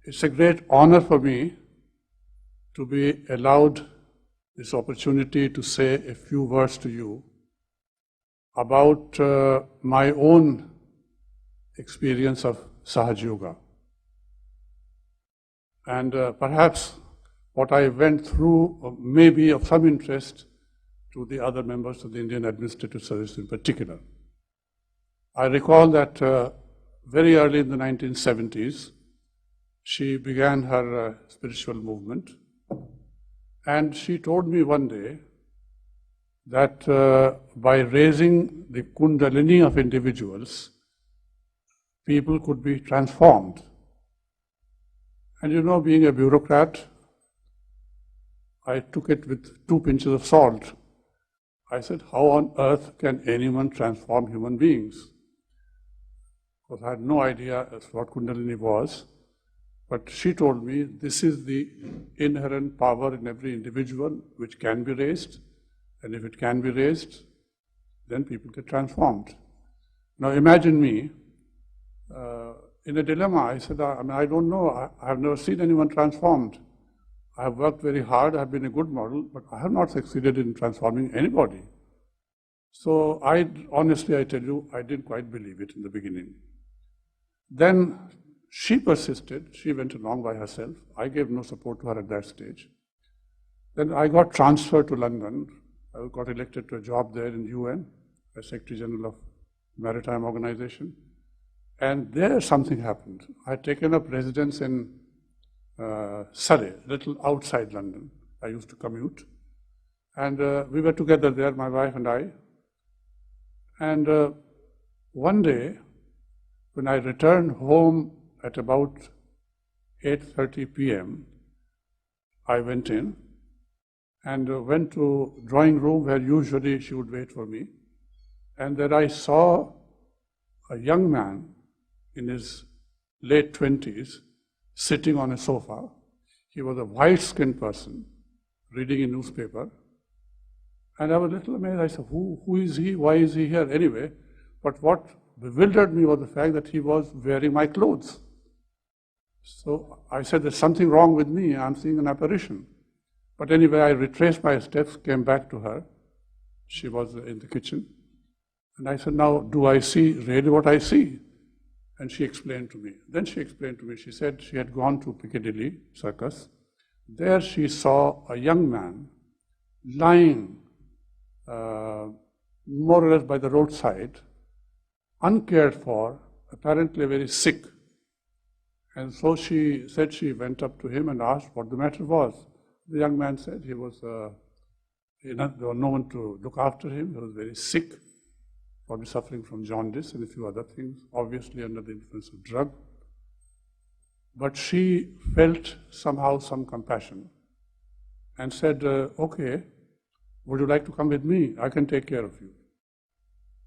It's a great honor for me to be allowed this opportunity to say a few words to you about my own experience of Sahaj Yoga. And perhaps what I went through may be of some interest to the other members of the Indian Administrative Service in particular. I recall that very early in the 1970s, she began her spiritual movement, and she told me one day that by raising the kundalini of individuals, people could be transformed. And you know, being a bureaucrat, I took it with 2 pinches of salt. I said, how on earth can anyone transform human beings? Because I had no idea as to what kundalini was. But she told me, this is the inherent power in every individual which can be raised, and if it can be raised, then people get transformed. Now imagine me in a dilemma. I said, I don't know, I have never seen anyone transformed. I have worked very hard, I have been a good model, but I have not succeeded in transforming anybody. So honestly, I tell you, I didn't quite believe it in the beginning. Then she persisted, she went along by herself. I gave no support to her at that stage. Then I got transferred to London. I got elected to a job there in UN, as Secretary General of Maritime Organization. And there something happened. I had taken up residence in Surrey, a little outside London. I used to commute. And we were together there, my wife and I. And one day, when I returned home at about 8:30 p.m., I went in and went to drawing room where usually she would wait for me. And there I saw a young man in his late 20s sitting on a sofa. He was a white-skinned person reading a newspaper. And I was a little amazed. I said, who is he? Why is he here anyway? But what bewildered me was the fact that he was wearing my clothes. So I said, there's something wrong with me. I'm seeing an apparition. But anyway, I retraced my steps, came back to her. She was in the kitchen. And I said, now, do I see really what I see? And she explained to me. Then she explained to me, she said she had gone to Piccadilly Circus. There she saw a young man lying more or less by the roadside, uncared for, apparently very sick. And so she said she went up to him and asked what the matter was. The young man said he was, there was no one to look after him. He was very sick, probably suffering from jaundice and a few other things, obviously under the influence of drug. But she felt somehow some compassion and said, okay, would you like to come with me? I can take care of you.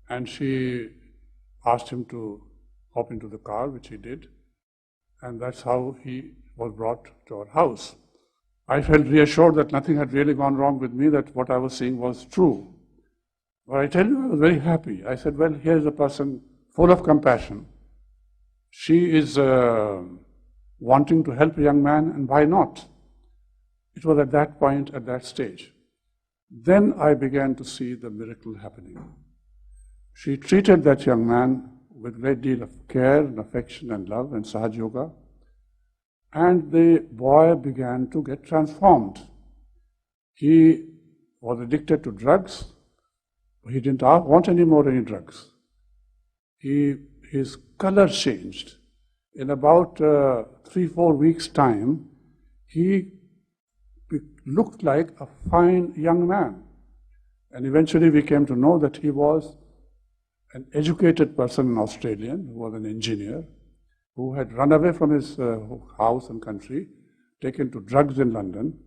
And she asked him to hop into the car, which he did. And that's how he was brought to our house. I felt reassured that nothing had really gone wrong with me, that what I was seeing was true. But I tell you, I was very happy. I said, well, here's a person full of compassion. She is wanting to help a young man, and why not? It was at that point, at that stage. Then I began to see the miracle happening. She treated that young man with a great deal of care and affection and love and Sahaj Yoga. And the boy began to get transformed. He was addicted to drugs. He didn't want any drugs. His color changed. In about 3-4 weeks' time, he looked like a fine young man. And eventually we came to know that he was an educated person, an Australian, who was an engineer, who had run away from his house and country, taken to drugs in London,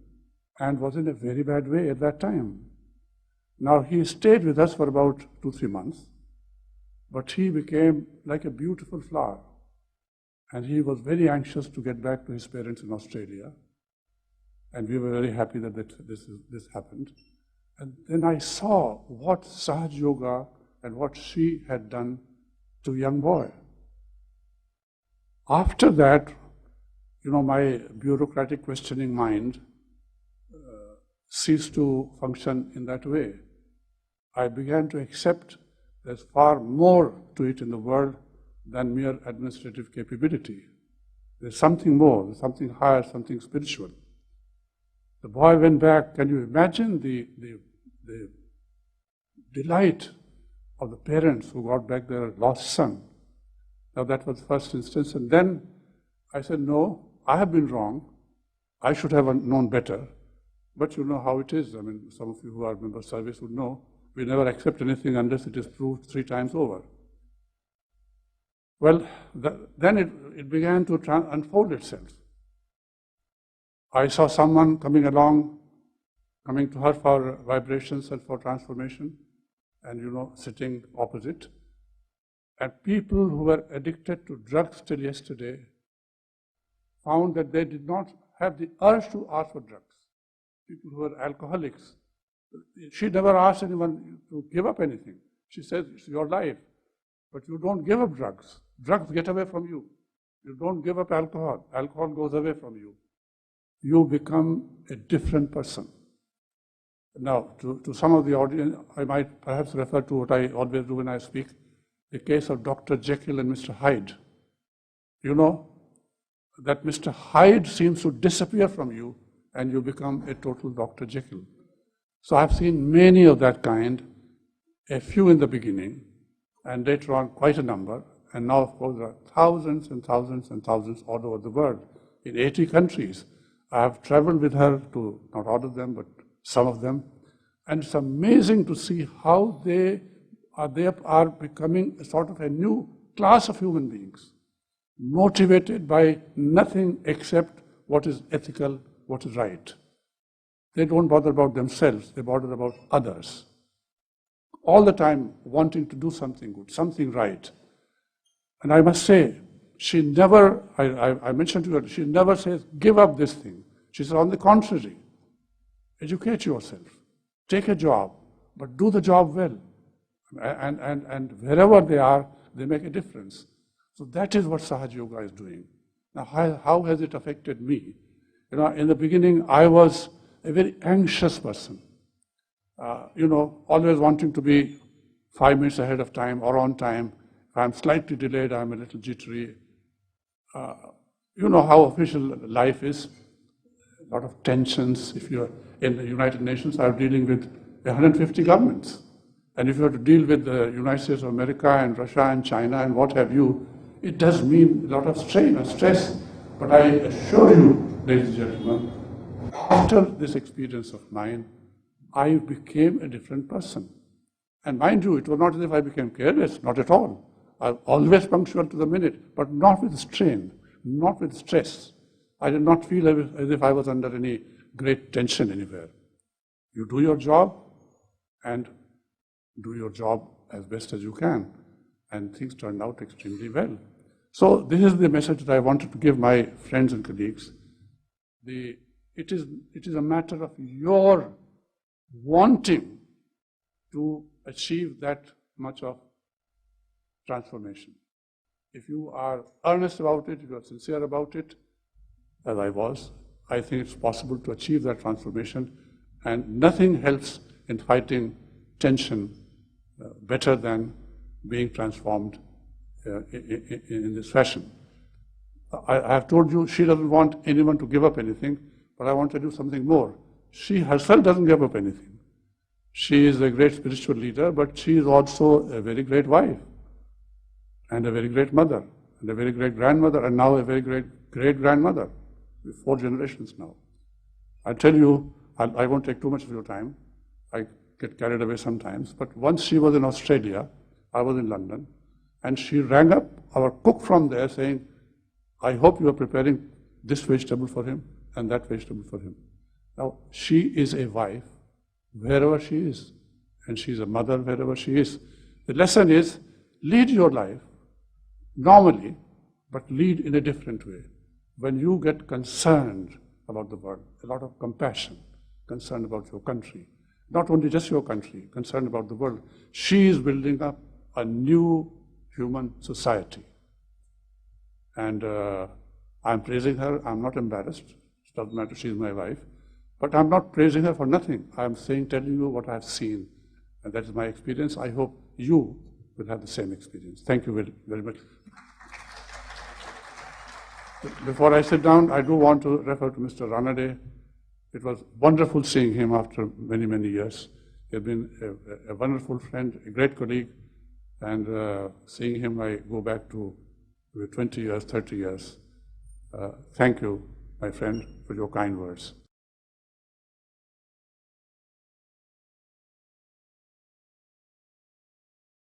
and was in a very bad way at that time. Now he stayed with us for about 2-3 months, but he became like a beautiful flower. And he was very anxious to get back to his parents in Australia. And we were very happy that this happened. And then I saw what Sahaj Yoga and what she had done to a young boy. After that, my bureaucratic questioning mind ceased to function in that way. I began to accept there's far more to it in the world than mere administrative capability. There's something more, there's something higher, something spiritual. The boy went back. Can you imagine the delight of the parents who got back their lost son? Now that was the first instance. And then I said, no, I have been wrong. I should have known better. But you know how it is. I mean, some of you who are member service would know, we never accept anything unless it is proved 3 times over. Well, then it began to unfold itself. I saw someone coming along, coming to her for vibrations and for transformation, and sitting opposite. And people who were addicted to drugs till yesterday found that they did not have the urge to ask for drugs. People who were alcoholics, she never asked anyone to give up anything. She says, it's your life, but you don't give up drugs. Drugs get away from you. You don't give up alcohol. Alcohol goes away from you. You become a different person. Now, to some of the audience, I might perhaps refer to what I always do when I speak, the case of Dr. Jekyll and Mr. Hyde. You know that Mr. Hyde seems to disappear from you and you become a total Dr. Jekyll. So I've seen many of that kind, a few in the beginning, and later on quite a number, and now of course there are thousands and thousands and thousands all over the world, in 80 countries. I have traveled with her to not all of them, but some of them, and it's amazing to see how they are becoming a sort of a new class of human beings, motivated by nothing except what is ethical, what is right. They don't bother about themselves, they bother about others. All the time wanting to do something good, something right. And I must say, she never, I mentioned to her, she never says, give up this thing. She says, on the contrary, educate yourself, take a job, but do the job well. And wherever they are, they make a difference. So that is what Sahaj Yoga is doing. Now, how has it affected me? In the beginning, I was a very anxious person. Always wanting to be 5 minutes ahead of time or on time. If I'm slightly delayed, I'm a little jittery. You know how official life is. A lot of tensions. If you're in the United Nations, I'm dealing with 150 governments. And if you have to deal with the United States of America and Russia and China and what have you, it does mean a lot of strain and stress. But I assure you, ladies and gentlemen, after this experience of mine, I became a different person. And mind you, it was not as if I became careless, not at all. I was always punctual to the minute, but not with strain, not with stress. I did not feel as if I was under any great tension anywhere. You do your job and do your job as best as you can. And things turned out extremely well. So this is the message that I wanted to give my friends and colleagues. It is a matter of your wanting to achieve that much of transformation. If you are earnest about it, if you are sincere about it, as I was, I think it's possible to achieve that transformation, and nothing helps in fighting tension better than being transformed in this fashion. I have told you she doesn't want anyone to give up anything, but I want to do something more. She herself doesn't give up anything. She is a great spiritual leader, but she is also a very great wife, and a very great mother, and a very great grandmother, and now a very great great-grandmother. 4 generations now. I tell you, I won't take too much of your time. I get carried away sometimes, but once she was in Australia, I was in London, and she rang up our cook from there saying, I hope you are preparing this vegetable for him and that vegetable for him. Now, she is a wife wherever she is, and she is a mother wherever she is. The lesson is, lead your life normally, but lead in a different way. When you get concerned about the world, a lot of compassion, concerned about your country, not only just your country, concerned about the world, she is building up a new human society. And I'm praising her. I'm not embarrassed. It doesn't matter. She's my wife. But I'm not praising her for nothing. I'm telling you what I've seen. And that is my experience. I hope you will have the same experience. Thank you very, very much. Before I sit down, I do want to refer to Mr. Ranade. It was wonderful seeing him after many, many years. He has been a wonderful friend, a great colleague, and seeing him, I go back to 20 years, 30 years. Thank you, my friend, for your kind words.